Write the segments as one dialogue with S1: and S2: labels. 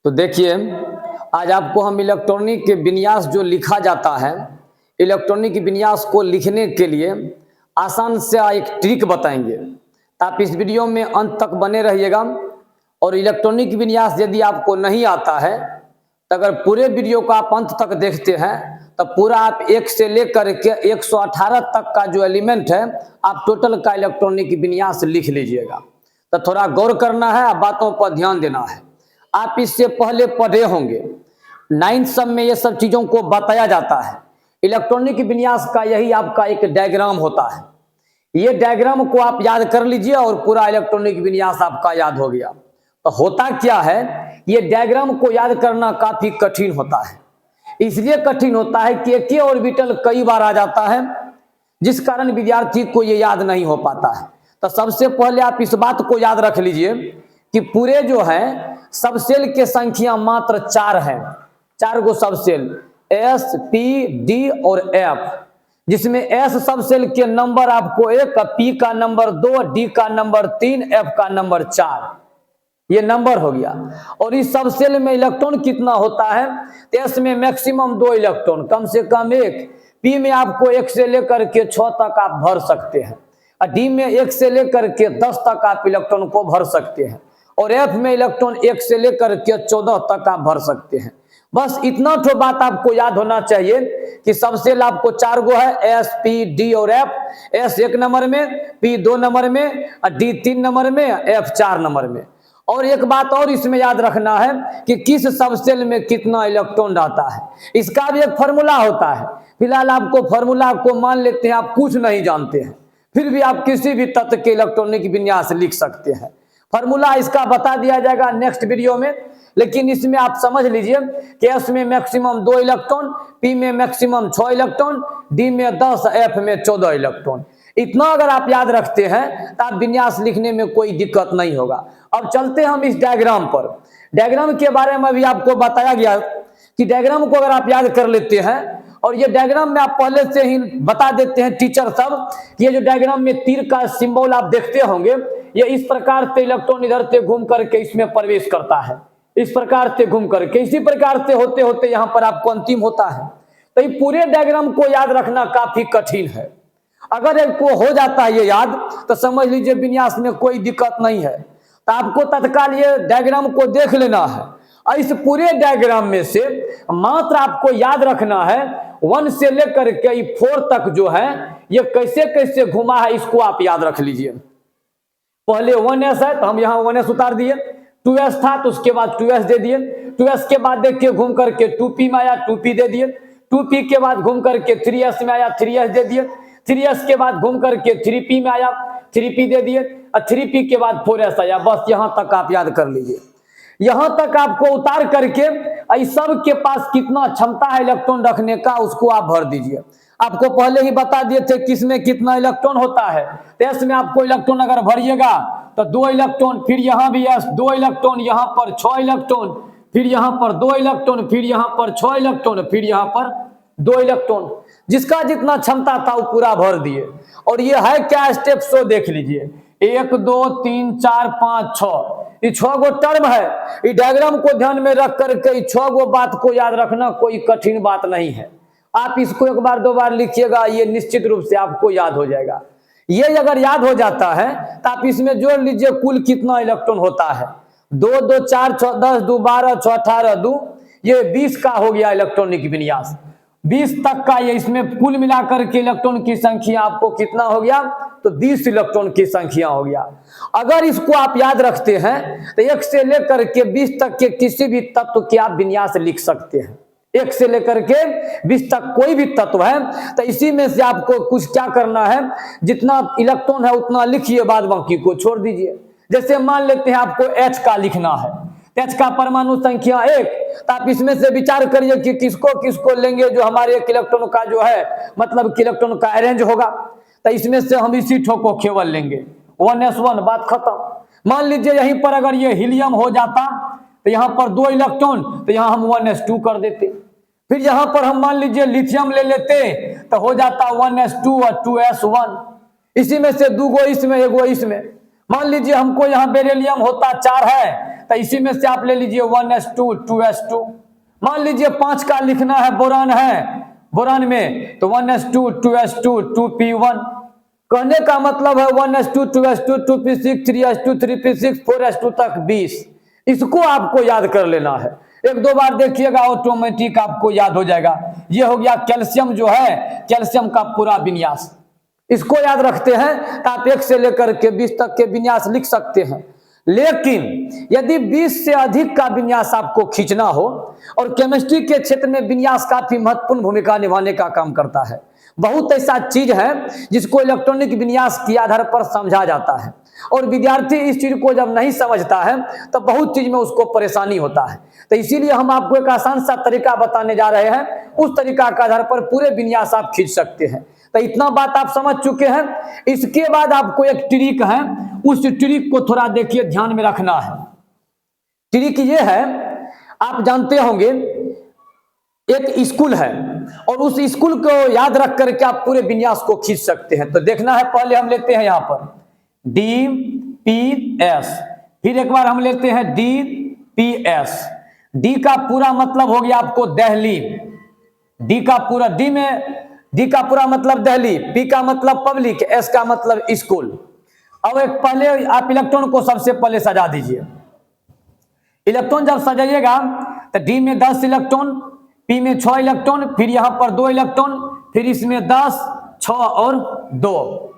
S1: तो देखिए, आज आपको हम इलेक्ट्रॉनिक के विन्यास जो लिखा जाता है, इलेक्ट्रॉनिक विन्यास को लिखने के लिए आसान से एक ट्रिक बताएंगे। तो आप इस वीडियो में अंत तक बने रहिएगा। और इलेक्ट्रॉनिक विन्यास यदि आपको नहीं आता है तो अगर पूरे वीडियो को आप अंत तक देखते हैं तो पूरा आप 1 से लेकर के 118 तक का जो एलिमेंट है आप टोटल का इलेक्ट्रॉनिक विन्यास लिख लीजिएगा। तो थोड़ा गौर करना है, बातों पर ध्यान देना है। आप इससे पहले पढ़े होंगे 9th सब में ये सब चीजों को बताया जाता है। इलेक्ट्रॉनिक विन्यास का यही आपका एक डायग्राम होता है। ये डायग्राम को आप याद कर लीजिए और पूरा इलेक्ट्रॉनिक विन्यास आपका याद हो गया। तो होता क्या है, ये डायग्राम को याद करना काफी कठिन होता है। इसलिए कठिन होता है कि एक ही ऑर्बिटल कई बार आ जाता है, जिस कारण विद्यार्थी को ये याद नहीं हो पाता है। तो सबसे पहले आप इस बात को याद रख लीजिए कि पूरे जो है सब सेल के संख्या मात्र 4 है। 4 गो सब सेल S, P, D और F, जिसमें S सब सेल के नंबर आपको 1, P का नंबर 2, D का नंबर 3, F का नंबर 4, ये नंबर हो गया। और इस सब सेल में इलेक्ट्रॉन कितना होता है, तो S में मैक्सिमम 2 इलेक्ट्रॉन, कम से कम 1। P में आपको 1 से लेकर के 6 तक आप भर सकते हैं। और D में 1 से लेकर के 10 तक आप इलेक्ट्रॉन को भर सकते हैं। और F में इलेक्ट्रॉन 1 से लेकर के 14 तक आप भर सकते हैं। बस इतना तो बात आपको याद होना चाहिए कि सब सेल आपको 4 गो है, S, P, D और F। S 1 नंबर में, P 2 नंबर में, D 3 नंबर में, F 4 नंबर में। और एक बात और इसमें याद रखना है कि किस सब सेल में कितना इलेक्ट्रॉन रहता है, इसका भी एक फॉर्मूला होता है। फिलहाल आपको फॉर्मूला को मान लेते हैं, आप कुछ नहीं जानते हैं, फिर भी आप किसी भी तत्व के इलेक्ट्रॉनिक विन्यास लिख सकते हैं। फॉर्मूला इसका बता दिया जाएगा नेक्स्ट वीडियो में, लेकिन इसमें आप समझ लीजिए कि S में मैक्सिमम 2 इलेक्ट्रॉन, P में मैक्सिमम 6 इलेक्ट्रॉन, D में 10, F में 14 इलेक्ट्रॉन। इतना अगर आप याद रखते हैं तो आप विन्यास लिखने में कोई दिक्कत नहीं होगा। अब चलते हैं हम इस डायग्राम पर। डायग्राम के बारे में भी आपको बताया गया कि डायग्राम को अगर आप याद कर लेते हैं, और ये डायग्राम में आप पहले से ही बता देते हैं टीचर सब, ये जो डायग्राम में तीर का सिंबल आप देखते होंगे, ये इस प्रकार से इलेक्ट्रॉन इधर से घूम करके इसमें प्रवेश करता है, इस प्रकार से घूम करके इसी प्रकार से होते होते यहाँ पर आपको अंतिम होता है। तो ये पूरे डायग्राम को याद रखना काफी कठिन है। अगर एक को हो जाता है ये याद तो समझ लीजिए विन्यास में कोई दिक्कत नहीं है। तो आपको तत्काल ये डायग्राम को देख लेना है। और इस पूरे डायग्राम में से मात्र आपको याद रखना है 1 से लेकर के 4 तक जो है ये कैसे कैसे घुमा है, इसको आप याद रख लीजिए। पहले 1s है तो हम यहाँ 1s उतार दिए, 2s था तो उसके बाद 2s दे दिए, 2s के बाद देखिए घूम करके 2p में आया, 2p दे दिए, 2p के बाद घूम करके 3s में आया, 3s दे दिए, 3s के बाद घूम करके 3p में आया, 3p दे दिए, और 3p के बाद 4s आया। बस यहाँ तक आप याद कर लीजिए। यहाँ तक आपको उतार करके इस सब के पास कितना क्षमता है इलेक्ट्रॉन रखने का, उसको आप भर दीजिए। आपको पहले ही बता दिए थे किसमें कितना इलेक्ट्रॉन होता है। तो S में आपको इलेक्ट्रॉन अगर भरिएगा तो 2 इलेक्ट्रॉन, फिर यहाँ भी S 2 इलेक्ट्रॉन, यहाँ पर 6 इलेक्ट्रॉन, फिर यहाँ पर 2 इलेक्ट्रॉन, फिर यहाँ पर 6 इलेक्ट्रॉन, फिर यहाँ पर 2 इलेक्ट्रॉन। जिसका जितना क्षमता था वो पूरा भर दिए। और ये है क्या स्टेप, सो देख लीजिए। 1 2 3 4 5 6, ये 6 गो टर्म है। ये डायग्राम को ध्यान में रख करके 6 गो बात को याद रखना कोई कठिन बात नहीं है। आप इसको 1 बार 2 बार लिखिएगा, ये निश्चित रूप से आपको याद हो जाएगा। ये अगर याद हो जाता है तो आप इसमें जोड़ लीजिए कुल कितना इलेक्ट्रॉन होता है। 2 2 4 6 10 2 12 6 18 2, ये 20 का हो गया इलेक्ट्रॉनिक विन्यास। 20 तक का ये इसमें कुल मिलाकर के इलेक्ट्रॉन की संख्या आपको कितना हो गया, तो 20 इलेक्ट्रॉन की संख्या हो गया। अगर इसको आप याद रखते हैं तो 1 से लेकर के 20 तक के किसी भी तत्व के आप विन्यास लिख सकते हैं। 1 से लेकर के 20 तक कोई भी तत्व है तो इसी में से आपको कुछ क्या करना है, जितना इलेक्ट्रॉन है उतना लिखिए, बाद बाकी को छोड़ दीजिए। जैसे मान लेते हैं आपको H का लिखना है, H का परमाणु संख्या 1, तो आप इसमें से विचार करिए कि किसको किसको लेंगे जो हमारे 1 इलेक्ट्रॉन का जो है मतलब कि इलेक्ट्रॉन का अरेंज होगा। तो इसमें से हम इसी ठो को केवल लेंगे, 1s1, बात खत्म। मान लीजिए यहीं पर अगर ये हीलियम हो जाता तो यहाँ पर 2 इलेक्ट्रॉन, तो यहाँ हम 1s2 कर देते। फिर यहाँ पर हम मान लीजिए लिथियम ले लेते तो हो जाता 1s2 और 2s1। इसी में से 2 गो इसमें, 1 गो इसमें। मान लीजिए हमको यहाँ बेरिलियम होता 4 है तो इसी में से आप ले लीजिए 1s2 2s2। मान लीजिए 5 का लिखना है, बोरान है, बोरान में तो 1s2 2s2 2p1। कहने का मतलब है 1s2 2s2 2p6 3s2 3p6 4s2 तक 20। इसको आपको याद कर लेना है, एक दो बार देखिएगा ऑटोमेटिक आपको याद हो जाएगा। ये हो गया कैल्शियम जो है, कैल्शियम का पूरा विन्यास। इसको याद रखते हैं तो आप 1 से लेकर के 20 तक के विन्यास लिख सकते हैं। लेकिन यदि 20 से अधिक का विन्यास आपको खींचना हो, और केमिस्ट्री के क्षेत्र में विन्यास काफी महत्वपूर्ण भूमिका निभाने का काम करता है। बहुत ऐसा चीज है जिसको इलेक्ट्रॉनिक विन्यास के आधार पर समझा जाता है, और विद्यार्थी इस चीज को जब नहीं समझता है तो बहुत चीज में उसको परेशानी होता है। तो इसीलिए हम आपको एक आसान सा तरीका बताने जा रहे हैं, उस तरीका के आधार पर पूरे विन्यास आप खींच सकते हैं। तो इतना बात आप समझ चुके हैं। इसके बाद आपको एक ट्रिक है, उस ट्रिक को थोड़ा देखिए, ध्यान में रखना है। ट्रिक ये है, आप जानते होंगे एक स्कूल है, और उस स्कूल को याद रख करके आप पूरे विन्यास को खींच सकते हैं। तो देखना है, पहले हम लेते हैं यहां पर DPS, फिर एक बार हम लेते हैं DPS। डी का पूरा मतलब हो गया आपको दिल्ली, डी का पूरा डी का पूरा मतलब दिल्ली, पी का मतलब पब्लिक, एस का मतलब स्कूल। अब एक पहले आप इलेक्ट्रॉन को सबसे पहले सजा दीजिए। इलेक्ट्रॉन जब सजाइएगा तो डी में 10 इलेक्ट्रॉन, पी में 6 इलेक्ट्रॉन, फिर यहां पर 2 इलेक्ट्रॉन, फिर इसमें 10 6 और 2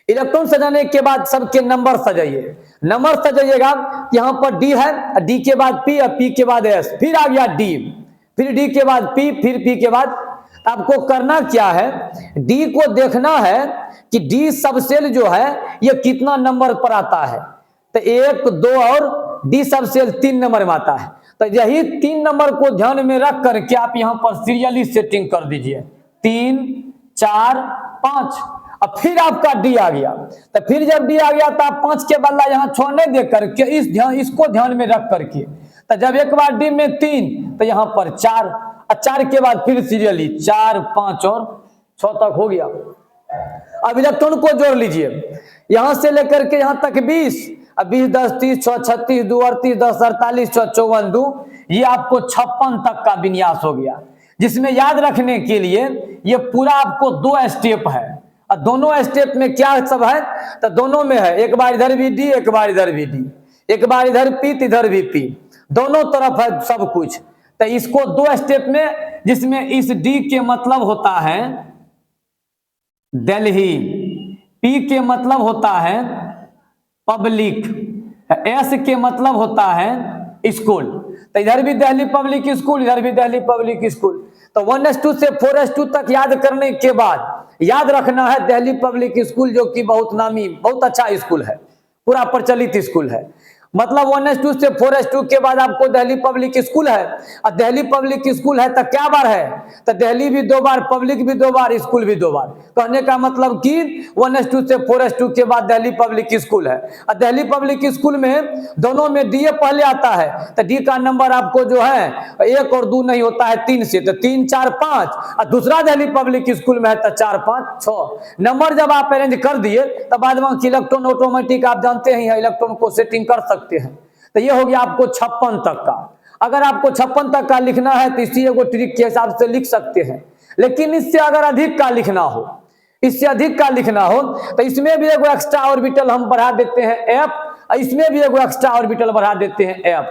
S1: इलेक्ट्रॉन। सजाने के बाद सबके नंबर सजाइए। नंबर सजाइएगा, यहां पर डी है, डी के बाद पी, पी के बाद एस, फिर आ गया डी, फिर डी के बाद पी, फिर पी के बाद। आपको करना क्या है, डी को देखना है कि डी सबसेल जो है ये कितना नंबर पर आता है। तो 1 2 और डी सबसेल 3 नंबर में आता है। तो यही 3 नंबर को ध्यान में रख करके आप यहां पर सीरियली सेटिंग कर दीजिए, 3 4 5। अब फिर आपका डी आ गया, तो फिर जब डी आ गया तो आप 5 के बदला यहाँ 6 नहीं दे करके इसको ध्यान में रख करके, तो जब एक बार डी में 3 तो यहाँ पर 4, और 4 के बाद फिर सीरियली 4 5 और 6 तक हो गया। अब इलेक्ट्रॉन को जोड़ लीजिए, यहां से लेकर के यहां तक 20, अब 20 10 30 6 36 2 38 10 48 6 54 2, ये आपको 56 तक का विन्यास हो गया। जिसमें याद रखने के लिए ये पूरा आपको 2 स्टेप है, और दोनों स्टेप में क्या सब है, तो दोनों में है, एक बार इधर भी डी, एक बार इधर भी डी, एक बार इधर पी तो इधर भी पी, दोनों तरफ है सब कुछ। तो इसको 2 स्टेप में, जिसमें इस डी के मतलब होता है दिल्ली, पी के मतलब होता है पब्लिक, एस के मतलब होता है स्कूल। तो इधर भी दिल्ली पब्लिक स्कूल, इधर भी दिल्ली पब्लिक स्कूल। तो 1s2 से 4s2 तक याद करने के बाद याद रखना है दिल्ली पब्लिक स्कूल, जो कि बहुत नामी, बहुत अच्छा स्कूल है, पूरा प्रचलित स्कूल है। मतलब 1s2 से 4s2 के बाद आपको दिल्ली पब्लिक स्कूल है, और दिल्ली पब्लिक स्कूल है तो क्या बार है, तो दिल्ली भी 2 बार, पब्लिक भी 2 बार, स्कूल भी 2 बार। कहने का मतलब कि 1s2 से 4s2 के बाद दिल्ली पब्लिक स्कूल है, और दिल्ली पब्लिक स्कूल में दोनों में डी पहले आता है, तो डी का नंबर आपको जो है 1 और 2 नहीं होता है 3 से, तो 3 4 5, और दूसरा दिल्ली पब्लिक स्कूल में है तो 4 5 6 नंबर जब आप अरेंज कर दिए तो बाद में इलेक्ट्रॉन ऑटोमेटिक आप जानते हैं इलेक्ट्रॉन को सेटिंग कर सकते हैं। तो ये हो गया आपको 56 तक का। अगर आपको 56 तक का लिखना है तो इसी एगो ट्रिक के हिसाब से लिख सकते हैं। लेकिन इससे अगर अधिक का लिखना हो, इससे अधिक का लिखना हो, तो इसमें भी एगो एक्स्ट्रा ऑर्बिटल हम बढ़ा देते हैं एफ, और इसमें भी एगो एक्स्ट्रा ऑर्बिटल बढ़ा देते हैं एफ।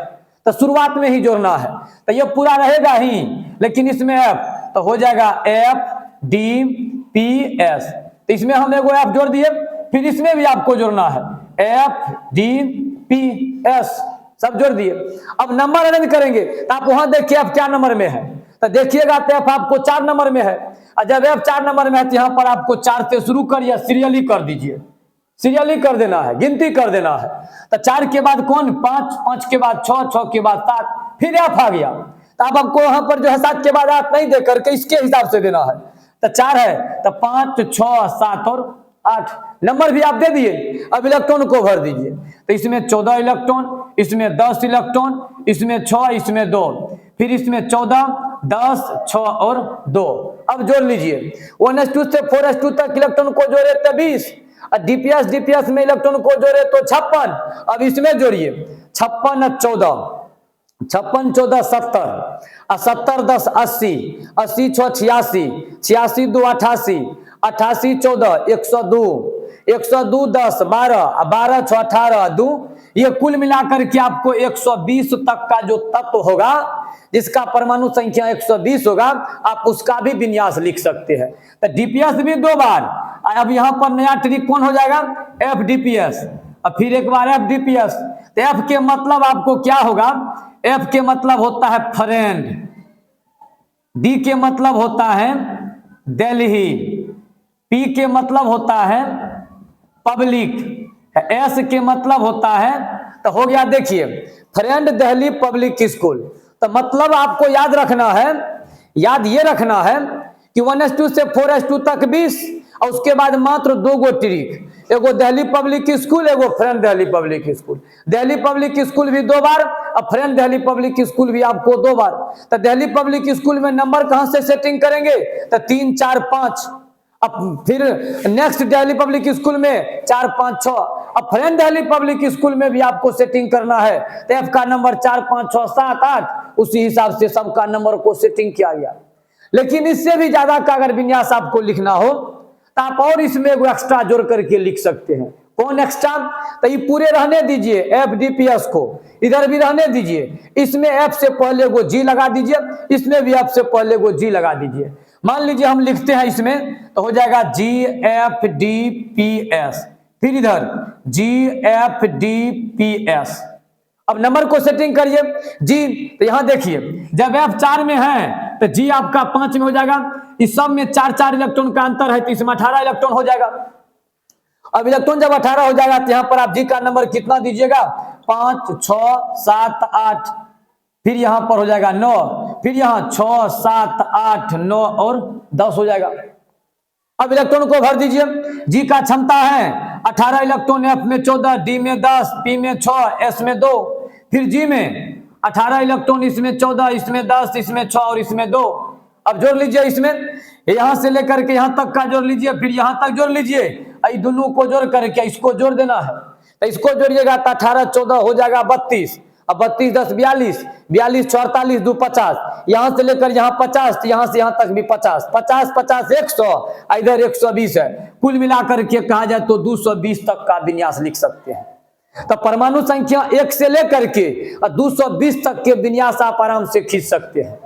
S1: तो शुरुआत में ही जोड़ना है, तो ये पूरा रहेगा ही, लेकिन इसमें एफ तो हो जाएगा FDPS। तो इसमें हम एगो एफ जोड़ दिए, फिर इसमें भी आपको जोड़ना है FDPS, सब जोड़ दिए। अब नंबर अरेंज करेंगे तो आप वहां देखिए एफ क्या नंबर में है, तो देखिएगा तो एफ आपको 4 नंबर में है, और जब एफ 4 नंबर में है तो यहाँ पर आपको 4 से शुरू करिए, सीरियली कर दीजिए, सीरियली कर देना है, गिनती कर देना है। तो 4 के बाद कौन 5, 5 के बाद 6, 6 के बाद 7, फिर एफ आ गया। तो अब आपको यहाँ पर जो है 7 के बाद 8 नहीं दे करके इसके हिसाब से देना है। तो 4 है तो 5 6 7 और 8 नंबर भी आप दे दिए। अब इलेक्ट्रॉन को भर दीजिए, तो इसमें 14 इलेक्ट्रॉन, इसमें 10 इलेक्ट्रॉन, इसमें 6, इसमें 2, फिर इसमें 14 10 6 और 2। अब जोड़ लीजिए, 1s2 से 4s2 तक इलेक्ट्रॉन को जोड़े तो 20, और DPS में इलेक्ट्रॉन को जोड़े तो 56। अब इसमें जोड़िए, 56 14, 56 14 70, 70 10 80, 80 6 86, 86 2 88, 88 14 102, 102 10 12, 12 6 18 2, ये कुल मिलाकर के आपको 120 तक का जो तत्व होगा जिसका परमाणु संख्या 120 होगा, आप उसका भी विन्यास लिख सकते हैं। तो डीपीएस भी 2 बार। अब यहां पर नया ट्रिक कौन हो जाएगा, एफडीपीएस, और फिर एक बार एफडीपीएस। तो एफ के मतलब आपको क्या होगा, एफ के मतलब होता है फ्रेंड, डी के मतलब होता है दिल्ली, पी के मतलब होता है पब्लिक, एस के मतलब होता है, तो हो गया देखिए फ्रेंड दिल्ली पब्लिक स्कूल। तो मतलब आपको याद रखना है, याद ये रखना है कि 1:2 से 4:2 तक 20, और उसके बाद मात्र 2 गो ट्रिक, एगो दिल्ली पब्लिक स्कूल, एगो friend Delhi public school. Delhi public school भी 2 बार, और फ्रेंड दिल्ली पब्लिक स्कूल भी आपको 2 बार। तो दिल्ली पब्लिक स्कूल में नंबर कहां से सेटिंग करेंगे, तो 3 4 5, अब फिर नेक्स्ट दिल्ली पब्लिक स्कूल में 4 5 6, अब फ्रेंड दिल्ली पब्लिक स्कूल में भी आपको सेटिंग करना है। तो एफ का नंबर 4 5 6 7 8, उसी हिसाब से सबका नंबर को सेटिंग किया गया। लेकिन इससे भी ज्यादा का अगर विन्यास आपको लिखना हो तो आप और इसमें एगो एक्स्ट्रा जोड़ करके लिख सकते हैं। कौन एक्स्ट्रा, तो ये पूरे रहने दीजिए, एफडीपीएस को इधर भी रहने दीजिए, इसमें एफ से पहले को जी लगा दीजिए, इसमें भी एफ से पहले को जी लगा दीजिए। मान लीजिए हम लिखते हैं इसमें, तो हो जाएगा GFDPS, फिर इधर GFDPS। अब नंबर को सेटिंग करिए जी। तो यहां देखिए जब F 4 में है तो G आपका 5 में हो जाएगा। इस सब में 4 4 इलेक्ट्रॉन का अंतर है, तो इसमें 18 इलेक्ट्रॉन हो जाएगा। अब इलेक्ट्रॉन जब 18 हो जाएगा तो यहां पर आप G का नंबर कितना दीजिएगा, 5 6 7 8, फिर यहां पर हो जाएगा 9, फिर यहां 6 7 8 9 और 10 हो जाएगा। अब इलेक्ट्रॉन को भर दीजिए। G का क्षमता है 18 इलेक्ट्रॉन, F में 14, D में 10, P में 6, S में 2, फिर G में 18 इलेक्ट्रॉन, इसमें 14, इसमें 10, इसमें 6 और इसमें 2। अब जोड़ लीजिए, इसमें यहां से लेकर के यहां तक का जोड़ लीजिए, फिर यहां तक जोड़ लीजिए, इन दोनों को जोड़ करके इसको जोड़ देना है। तो इसको जोड़िएगा तो 18 14 हो जाएगा 32, अब 32 10 42, 42 6 48 2 50, यहां से लेकर यहां 50, तो यहां से यहां तक भी 50, 50 50 100, इधर 120 है। कुल मिलाकर के कहा जाए तो 220 तक का विन्यास लिख सकते हैं। तो परमाणु संख्या 1 से लेकर के 220 तक के विन्यास आप आराम से खींच सकते हैं।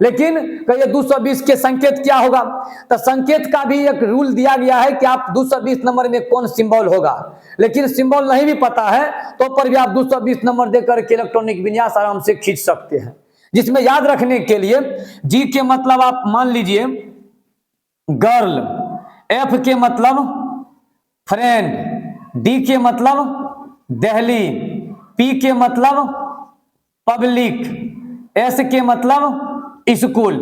S1: लेकिन कहिए 220 के संकेत क्या होगा, तो संकेत का भी एक रूल दिया गया है कि आप 220 नंबर में कौन सिंबल होगा, लेकिन सिंबल नहीं भी पता है तो पर भी आप 220 नंबर देकर के इलेक्ट्रॉनिक विन्यास आराम से खींच सकते हैं। जिसमें याद रखने के लिए जी के मतलब आप मान लीजिए गर्ल, एफ के मतलब फ्रेंड, डी के मतलब दिल्ली, पी के मतलब पब्लिक, एस के मतलब स्कूल।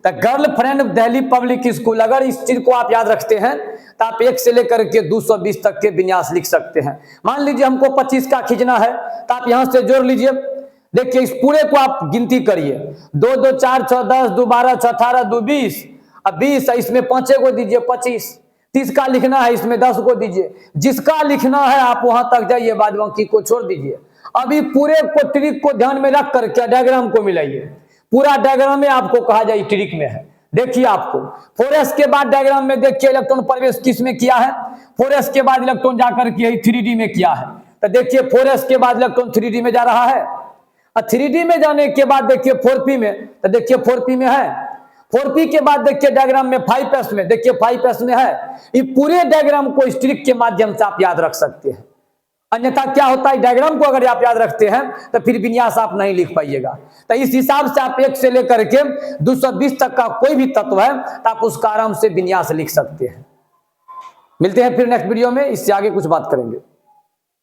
S1: तो girl friend Delhi public school, अगर इस चीज को आप याद रखते हैं तो आप 1 से लेकर के 220 तक के विन्यास लिख सकते हैं। मान लीजिए हमको 25 का खींचना है तो आप यहां से जोड़ लीजिए। देखिए इस पूरे को आप गिनती करिए, 2 2 4 6 10 2 12 6 18 2 20, अब 20 इसमें 5 को दीजिए 25, 30 का लिखना है इसमें 10 को दीजिए। जिसका लिखना है आप वहां तक जाइए, बाद बाकी को छोड़ दीजिए। अभी पूरे को ट्रिक को ध्यान में रख करके डायग्राम को मिलाइए। पूरा डायग्राम में आपको कहा जाए ट्रिक में है। देखिए आपको 4s के बाद डायग्राम में देखिए इलेक्ट्रॉन प्रवेश किस में किया है, 4s के बाद इलेक्ट्रॉन जाकर के 3d में किया है। तो देखिए 4s के बाद इलेक्ट्रॉन 3d में जा रहा है, और 3d में जाने के बाद देखिए 4p में, तो देखिए 4p में है। 4p के बाद देखिए डायग्राम में 5s में, देखिए 5s में है। ये पूरे डायग्राम को इस ट्रिक के माध्यम से आप याद रख सकते हैं। अन्यथा क्या होता है, डायग्राम को अगर आप याद रखते हैं तो फिर विन्यास आप नहीं लिख पाइएगा। तो इस हिसाब से आप 1 से लेकर के 220 तक का कोई भी तत्व है तो आप उसका आराम से विन्यास लिख सकते हैं। मिलते हैं फिर नेक्स्ट वीडियो में, इससे आगे कुछ बात करेंगे।